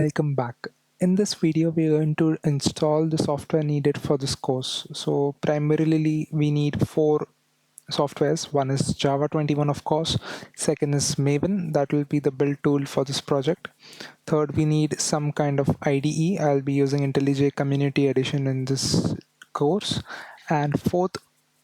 Welcome back. In this video, we are going to install the software needed for this course. So primarily we need four softwares. One is Java 21, of course. Second is Maven. That will be the build tool for this project. Third, we need some kind of IDE. I'll be using IntelliJ Community Edition in this course. And fourth,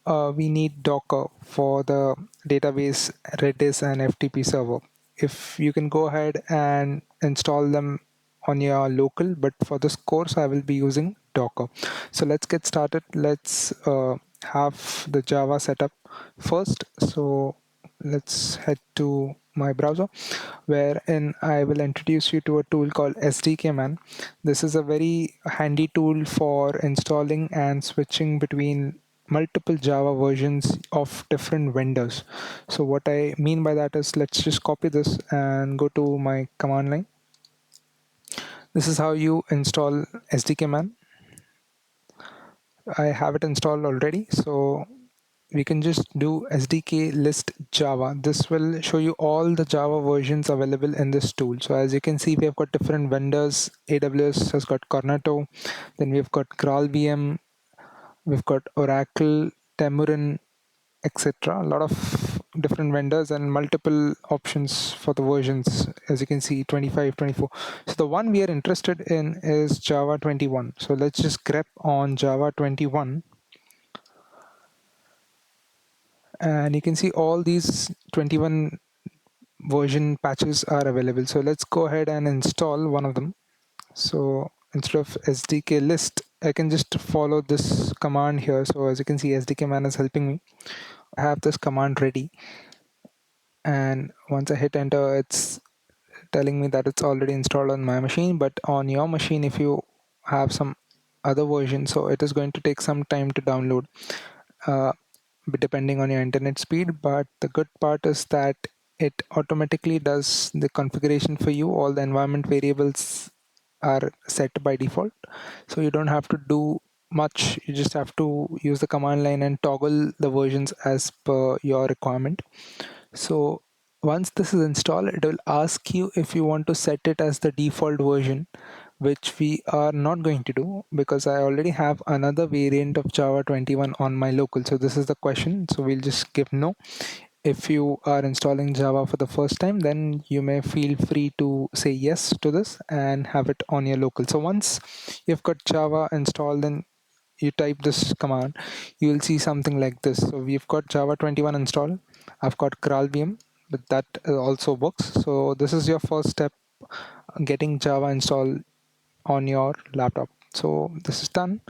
we need Docker for the database, Redis, and FTP server. If you can go ahead and install them on your local, but for this course I will be using Docker. So let's get started. Let's have the Java setup first. So let's head to my browser, wherein I will introduce you to a tool called SDK man. This is a very handy tool for installing and switching between multiple Java versions of different vendors. So what I mean by that is, let's just copy this and go to my command line. This is how you install SDK man. I have it installed already, so we can just do SDK list Java. This will show you all the Java versions available in this tool. So as you can see, we have got different vendors. AWS has got Cornetto, then we've got GraalVM, we've got Oracle, Temurin, etc. A lot of different vendors and multiple options for the versions, as you can see, 25, 24. So the one we are interested in is Java 21. So let's just grep on Java 21, and you can see all these 21 version patches are available. So let's go ahead and install one of them. So instead of SDK list, I can just follow this command here. So as you can see, SDK man is helping me. I have this command ready, and once I hit enter, it's telling me that it's already installed on my machine. But on your machine, if you have some other version, so it is going to take some time to download, uh, depending on your internet speed. But the good part is that it automatically does the configuration for you. All the environment variables are set by default, so you don't have to do much. You just have to use the command line and toggle the versions as per your requirement. So once this is installed, it will ask you if you want to set it as the default version, which we are not going to do because I already have another variant of Java 21 on my local. So this is the question. So we'll just give no. If you are installing Java for the first time, then you may feel free to say yes to this and have it on your local. So once you've got Java installed, then you type this command, you will see something like this. So we've got Java 21 installed. I've got GraalVM, but that also works. So this is your first step, getting Java installed on your laptop. So this is done.